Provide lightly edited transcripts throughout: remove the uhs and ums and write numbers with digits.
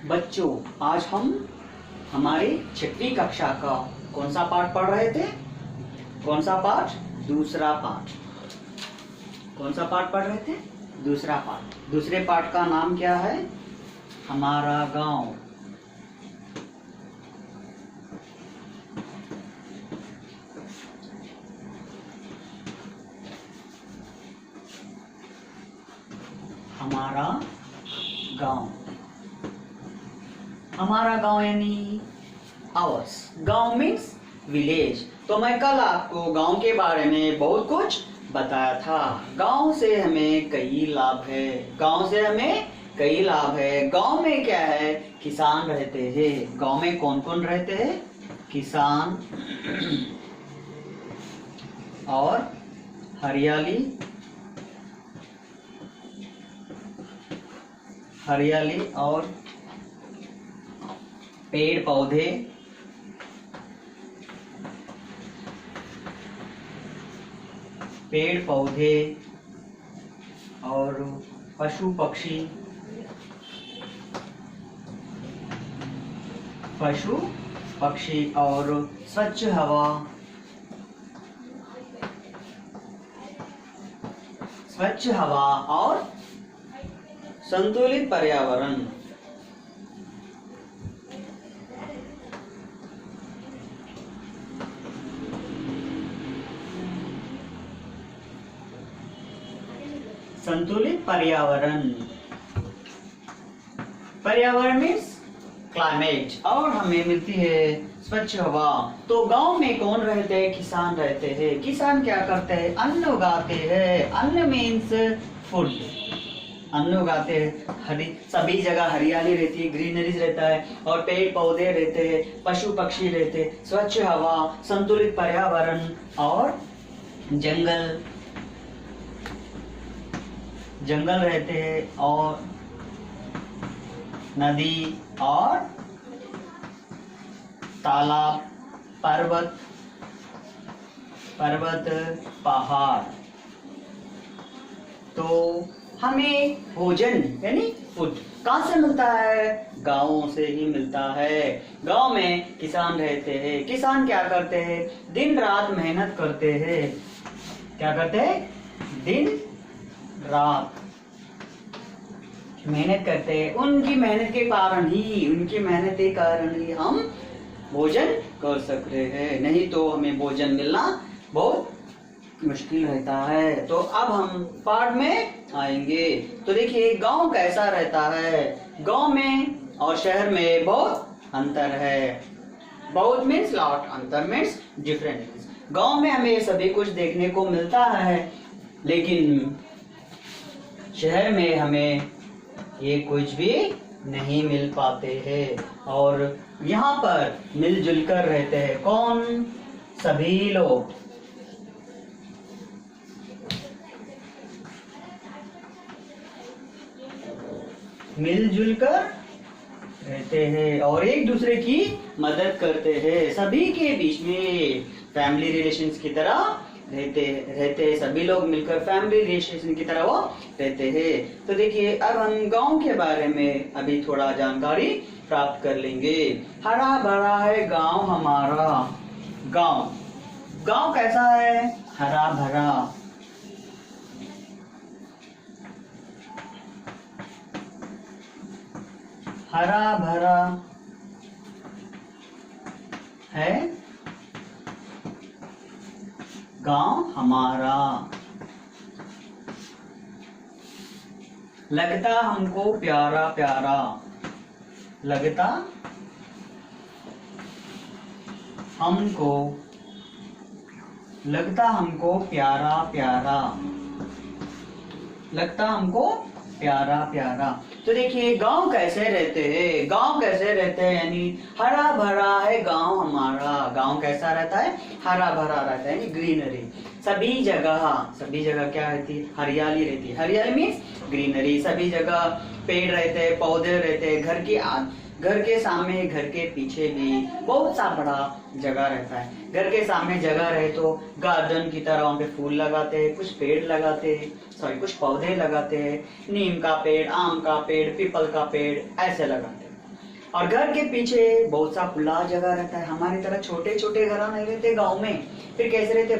बच्चों, आज हम हमारी छठवीं कक्षा का कौन सा पाठ पढ़ रहे थे? कौन सा पाठ? दूसरा पाठ। कौन सा पाठ पढ़ रहे थे? दूसरा पाठ। दूसरे पाठ का नाम क्या है? हमारा गांव। हमारा गांव। हमारा गांव यानी आवर्स। गांव मीन्स विलेज। तो मैं कल आपको गांव के बारे में बहुत कुछ बताया था। गांव से हमें कई लाभ है। गांव से हमें कई लाभ है। गांव में क्या है? किसान रहते हैं। गांव में कौन कौन रहते हैं? किसान और हरियाली। हरियाली और पेड़ पौधे। पेड़ पौधे और पशु पक्षी। पशु पक्षी और स्वच्छ हवा। स्वच्छ हवा और संतुलित पर्यावरण। संतुलित पर्यावरण। पर्यावरण मीन्स क्लाइमेट। और हमें मिलती है स्वच्छ हवा। तो गांव में कौन रहते हैं? किसान रहते हैं। किसान क्या करते हैं? अन्न उगाते हैं। अन्न मीन्स फूड। अन्न उगाते हैं। सभी जगह हरियाली रहती है, ग्रीनरीज रहता है और पेड़ पौधे रहते हैं, पशु पक्षी रहते हैं, स्वच्छ हवा, संतुलित पर्यावरण और जंगल। जंगल रहते हैं और नदी और तालाब, पर्वत, पहाड़। तो हमें भोजन यानी फूड कहाँ से मिलता है? गाँव से ही मिलता है। गाँव में किसान रहते हैं। किसान क्या करते हैं? दिन रात मेहनत करते हैं। क्या करते हैं? दिन रात मेहनत करते हैं। उनकी मेहनत के कारण ही हम भोजन कर सकते हैं। नहीं तो हमें भोजन मिलना बहुत मुश्किल रहता है। तो अब हम पाठ में आएंगे। तो देखिए गांव कैसा रहता है। गांव में और शहर में बहुत अंतर है। बहुत मीन्स लॉट, अंतर मीन्स डिफरेंस। गांव में हमें सभी कुछ देखने को मिलता है, लेकिन शहर में हमें ये कुछ भी नहीं मिल पाते हैं। और यहाँ पर मिलजुल कर रहते हैं। कौन? सभी लोग। मिलजुल कर रहते हैं और एक दूसरे की मदद करते हैं। सभी के बीच में फैमिली रिलेशंस की तरह रहते सभी लोग मिलकर फैमिली रिलेशन की तरह वो रहते हैं। तो देखिए अब हम गांव के बारे में अभी थोड़ा जानकारी प्राप्त कर लेंगे। हरा भरा है गांव हमारा। गांव कैसा है? हरा भरा। हरा भरा है गांव हमारा। लगता हमको प्यारा प्यारा। लगता हमको प्यारा प्यारा। लगता हमको प्यारा प्यारा। तो देखिए गांव कैसे रहते हैं? गांव कैसे रहते हैं यानी हरा भरा है गांव हमारा। गांव कैसा रहता है? हरा भरा रहता है, ग्रीनरी। सभी जगह क्या रहती है? हरियाली रहती है। हरियाली मीन्स ग्रीनरी। सभी जगह पेड़ रहते हैं, पौधे रहते हैं। घर के सामने, घर के पीछे भी बहुत सा बड़ा जगह रहता है। घर के सामने जगह रहे तो गार्डन की तरह वहाँ पे फूल लगाते हैं, कुछ पेड़ लगाते हैं, कुछ पौधे लगाते हैं। नीम का पेड़, आम का पेड़, पीपल का पेड़ ऐसे लगाते हैं। और घर के पीछे बहुत सा खुला जगह रहता है। हमारी तरह छोटे छोटे घर नहीं रहते गांव में, फिर कैसे रहते,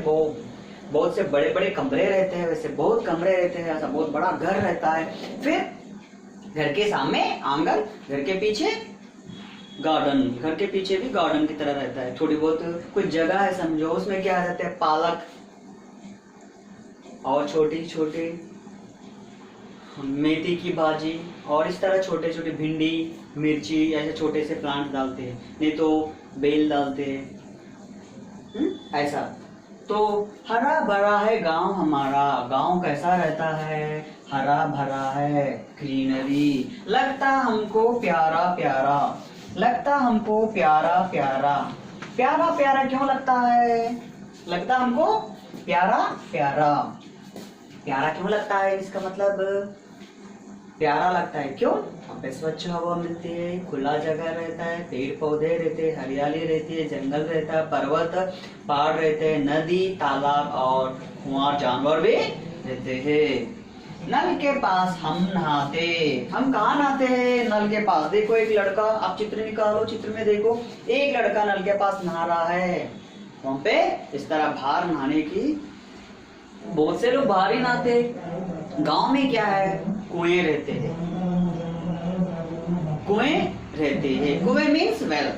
बहुत से बड़े बड़े कमरे रहते हैं, वैसे बहुत कमरे रहते हैं, ऐसा बहुत बड़ा घर रहता है। फिर घर के सामने आंगन, घर के पीछे गार्डन, घर के पीछे भी गार्डन की तरह रहता है। थोड़ी बहुत कुछ जगह है समझो, उसमें क्या आ जाते हैं, पालक और छोटी छोटी मेथी की भाजी और इस तरह छोटे छोटे भिंडी, मिर्ची, ऐसे छोटे से प्लांट डालते हैं, नहीं तो बेल डालते हैं, ऐसा। तो हरा भरा है गांव हमारा। गांव कैसा रहता है, हरा भरा है, ग्रीनरी, लगता हमको प्यारा प्यारा, लगता हमको प्यारा प्यारा। प्यारा प्यारा क्यों लगता है, लगता हमको प्यारा प्यारा। प्यारा क्यों लगता है, इसका मतलब प्यारा लगता है क्यों, वहाँ पे स्वच्छ हवा मिलती है, खुला जगह रहता है, पेड़ पौधे रहते हैं, हरियाली रहती है, जंगल रहता है, पर्वत पहाड़ रहते हैं, नदी तालाब और कुआं जानवर भी रहते हैं। नल के पास हम नहाते, हम कहाँ नहाते हैं, नल के पास। देखो एक लड़का, आप चित्र निकालो, चित्र में देखो एक लड़का नल के पास नहा रहा है। वहाँ पे इस तरह बाहर नहाने की, बहुत से लोग बाहर ही नहाते। गांव में क्या है, कुएं रहते हैं, कुएं रहते हैं, कुएं मीन्स वेल।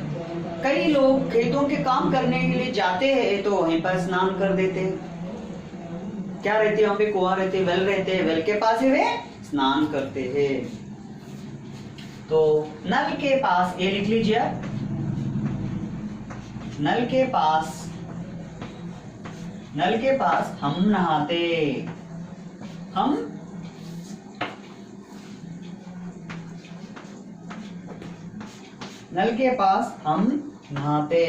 कई लोग खेतों के काम करने के लिए जाते हैं तो वहीं पर स्नान कर देते हैं। क्या रहते हैं वहां पे, कुआं रहते, वेल रहते हैं, वेल के पास ही वे स्नान करते हैं। तो नल के पास, ये लिख लीजिए, नल के पास, नल के पास हम नहाते, हम नल के पास हम नहाते,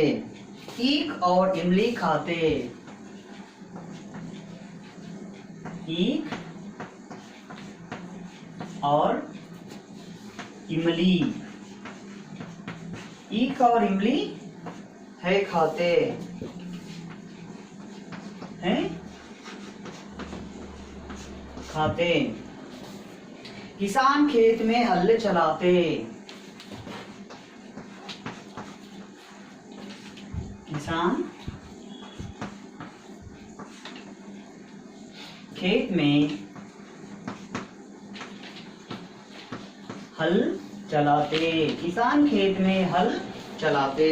ईख और इमली खाते, ईख और इमली, ईख और इमली है खाते हैं, खाते। किसान खेत में हल चलाते, किसान खेत में हल चलाते, किसान खेत में हल चलाते।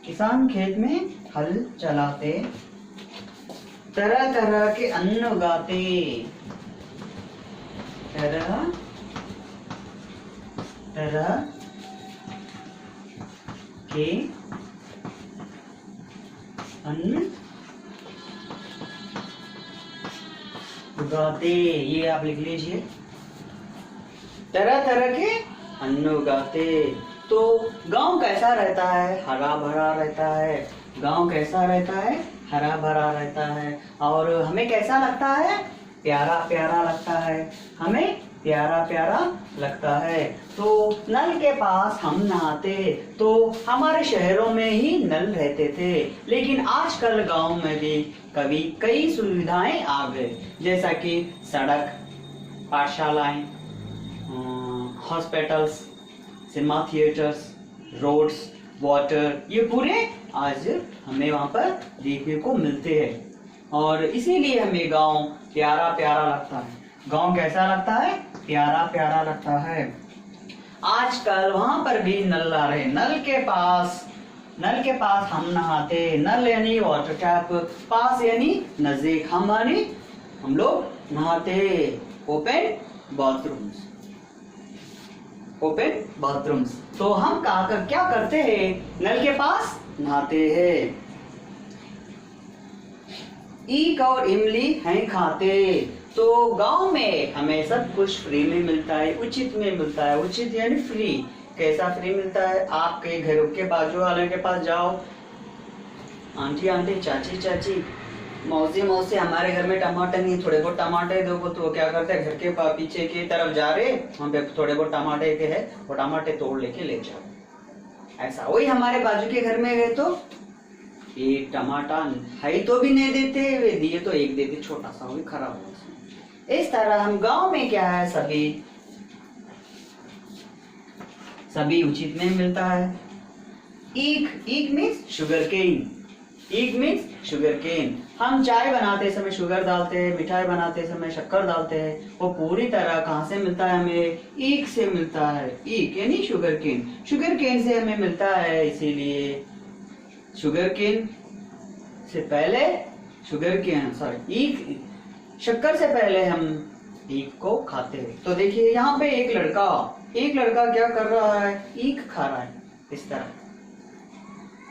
किसान खेत में हल चलाते, तरह तरह के अन्न उगाते, तरह तरह के अन्न उगाते, ये आप लिख लीजिए, तरह तरह के अन्न उगाते। तो गांव कैसा रहता है, हरा भरा रहता है। गांव कैसा रहता है, हरा भरा रहता है। और हमें कैसा लगता है, प्यारा प्यारा लगता है, हमें प्यारा प्यारा लगता है। तो नल के पास हम नहाते, तो हमारे शहरों में ही नल रहते थे, लेकिन आजकल गांव में भी कई सुविधाएं आ गए, जैसा कि सड़क, पाठशालाएं, hospitals, cinema theatres, roads, water, ये पूरे आज हमें वहां पर देखने को मिलते हैं। और इसीलिए हमें गांव प्यारा प्यारा लगता है। गांव कैसा लगता है, प्यारा प्यारा लगता है। आजकल वहां पर भी नल आ रहे, नल के पास हम नहाते। नल यानी वाटर टैप, पास यानी नजदीक, हम लोग नहाते। Open bathrooms, open bathrooms. तो हम क्या करते हैं, नल के पास नहाते हैं। ईख और इमली हैं खाते। तो गांव में हमें सब कुछ फ्री में मिलता है, उचित में मिलता है। उचित यानी फ्री। कैसा फ्री मिलता है, आपके घरों के बाजू वाले के पास जाओ, आंटी आंटी, चाची चाची, मौसी मौसी, हमारे घर में टमाटर नहीं, थोड़े बहुत टमाटर दो। तो क्या करते हैं, घर के पीछे की तरफ जा रहे, वहाँ पे थोड़े बहुत टमाटर के है, वो टमाटर तोड़ लेके ले जाओ। ऐसा वही हमारे बाजू के घर में गए तो एक टमाटर है तो भी नहीं देते, वे दिए तो एक देते, छोटा सा, वो भी खराब हो। इस तरह हम गांव में क्या है, सभी उचित में मिलता है। ईक means sugar cane, ईक means sugar cane. हम चाय बनाते समय शुगर डालते हैं, मिठाई बनाते समय शक्कर डालते हैं, वो पूरी तरह कहाँ से मिलता है हमें, ईक से मिलता है। ईक यानी शुगर केन, शुगर केन से हमें मिलता है, इसीलिए शुगर केन से पहले ईक, शक्कर से पहले हम ईक को खाते हैं। तो देखिए यहाँ पे एक लड़का क्या कर रहा है, ईक खा रहा है इस तरह।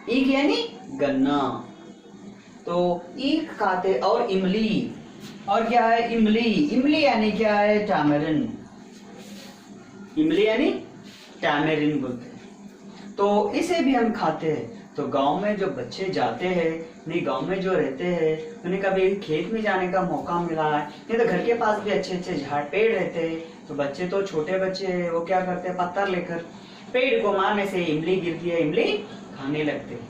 ईक यानी गन्ना, तो ईक खाते। और इमली, और क्या है, इमली यानी क्या है, टैमरिन। इमली यानी टैमरिन बोलते हैं, तो इसे भी हम खाते हैं। तो गांव में जो बच्चे जाते हैं, नहीं गांव में जो रहते हैं, उन्हें कभी खेत में जाने का मौका मिला है, नहीं तो घर के पास भी अच्छे अच्छे झाड़ पेड़ रहते हैं, तो बच्चे तो छोटे बच्चे हैं, वो क्या करते हैं, पत्थर लेकर पेड़ को मारने से इमली गिरती है, इमली खाने लगते हैं।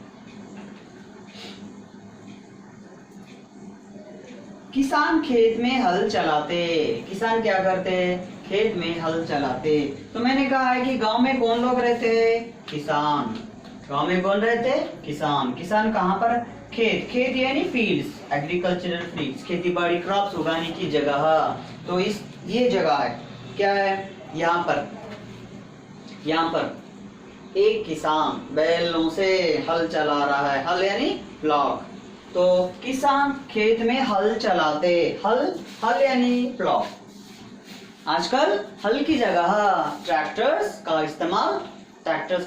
किसान खेत में हल चलाते, किसान क्या करते, खेत में हल चलाते। तो मैंने कहा है कि गांव में कौन लोग रहते हैं, किसान। गांव में कौन रहते हैं, किसान। किसान कहाँ पर, खेत यानी फील्ड्स, एग्रीकल्चरल फील्ड्स, खेती बाड़ी क्रॉप्स उगाने की जगह। तो ये जगह है, क्या है, यहाँ पर एक किसान बैलों से हल चला रहा है, हल यानी प्लॉग। तो किसान खेत में हल चलाते, हल यानी प्लॉग। आजकल हल की जगह ट्रैक्टर्स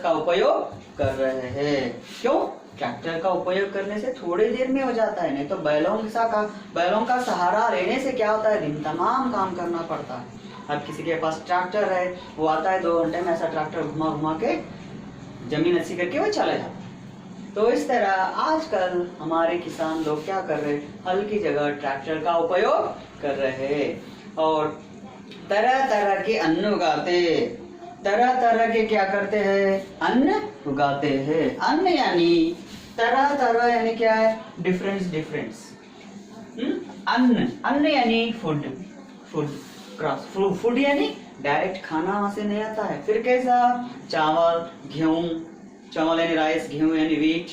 का उपयोग कर रहे हैं। क्यों, ट्रैक्टर का उपयोग करने से थोड़ी देर में हो जाता है, नहीं तो बैलों का सहारा लेने से क्या होता है, दिन तमाम काम करना पड़ता है। अब किसी के पास ट्रैक्टर है, वो आता है 2 घंटे में, ऐसा ट्रैक्टर घुमा के जमीन अच्छी करके वो चला जाता है। तो इस तरह आजकल हमारे किसान लोग क्या कर रहे हैं, हल की जगह ट्रैक्टर का उपयोग कर रहे हैं और तरह तरह के अन्न उगाते, तरह के क्या करते हैं, अन्न उगाते हैं। अन्न यानी तरह यानी क्या है, डिफरेंस। अन्न यानी फूड क्रॉप्स, फूड यानी डायरेक्ट खाना वहां से नहीं आता है। फिर कैसा, चावल, गेहूं, चावल यानी राइस, गेहूं यानी व्हीट,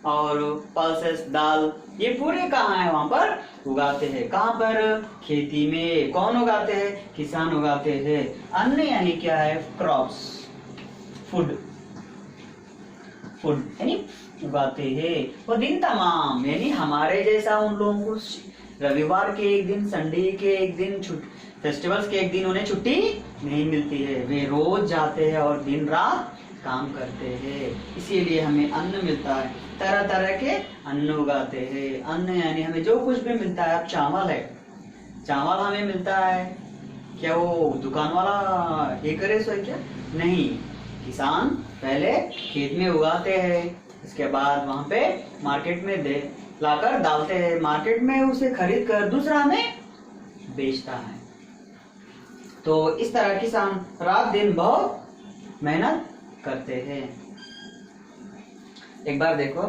और पल्सेस, दाल, ये पूरे कहाँ है, वहां पर उगाते हैं। कहाँ पर, खेती में। कौन उगाते हैं, किसान उगाते हैं। अन्न यानी क्या है, क्रॉप्स, फूड यानी उगाते हैं। वो दिन तमाम यानी हमारे जैसा उन लोगों को रविवार के एक दिन, संडे के एक दिन, फेस्टिवल्स के एक दिन उन्हें छुट्टी नहीं मिलती है। वे रोज जाते हैं और दिन रात काम करते हैं, इसीलिए हमें अन्न मिलता है। तरह तरह के अन्न उगाते हैं। अन्न यानी हमें जो कुछ भी मिलता है। अब चावल हमें मिलता है, क्या वो दुकान वाला ये करे सो है क्या, नहीं। किसान पहले खेत में उगाते हैं, इसके बाद वहां पे मार्केट में लाकर डालते हैं, मार्केट में उसे खरीद कर दूसरा में बेचता है। तो इस तरह किसान रात दिन बहुत मेहनत करते हैं। एक बार देखो,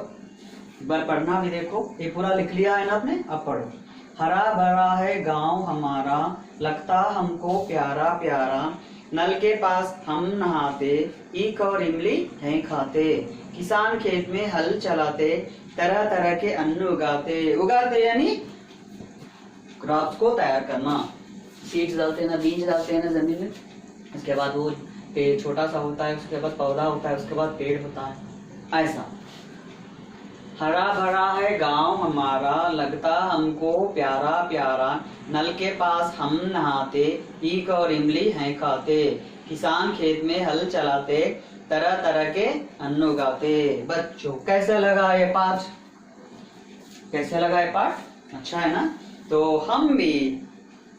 एक बार पढ़ना भी देखो, ये पूरा लिख लिया है ना आपने, अब पढ़ो। हरा भरा है गांव हमारा, लगता हमको प्यारा प्यारा, नल के पास हम नहाते, ईख और इमली हैं खाते, किसान खेत में हल चलाते, तरह तरह के अन्न उगाते यानी क्रॉप्स को तैयार करना। सीड्स डालते हैं ना, बीज डालते हैं ना जमीन में, उसके बाद वो पेड़ छोटा सा होता है, उसके बाद पौधा होता है, उसके बाद पेड़ होता है। ऐसा हरा भरा है गांव हमारा, लगता हमको प्यारा प्यारा, नल के पास हम नहाते, ईख और इमली हैं खाते, किसान खेत में हल चलाते, तरह तरह के अन्न उगाते। बच्चों कैसा लगा ये पाठ, कैसा लगा ये पाठ, अच्छा है ना। तो हम भी,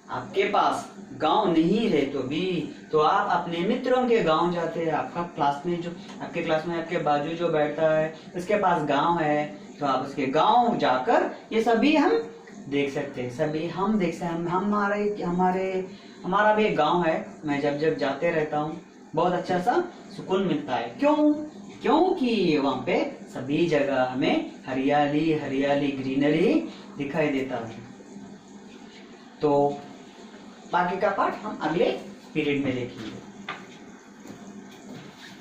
आपके पास गांव नहीं है तो आप अपने मित्रों के गांव जाते हैं। आपका क्लास में जो आपके क्लास में आपके बाजू जो बैठता है उसके पास गांव है, तो आप उसके गांव जाकर ये सभी हम देख सकते हैं, सभी हम देख सकते हैं। हमारा भी एक गांव है, मैं जब जाते रहता हूँ, बहुत अच्छा सा सुकून मिलता है। क्योंकि वहाँ पे सभी जगह हमें हरियाली ग्रीनरी दिखाई देता है। तो बाकी का पार्ट हम अगले पीरियड में देखेंगे।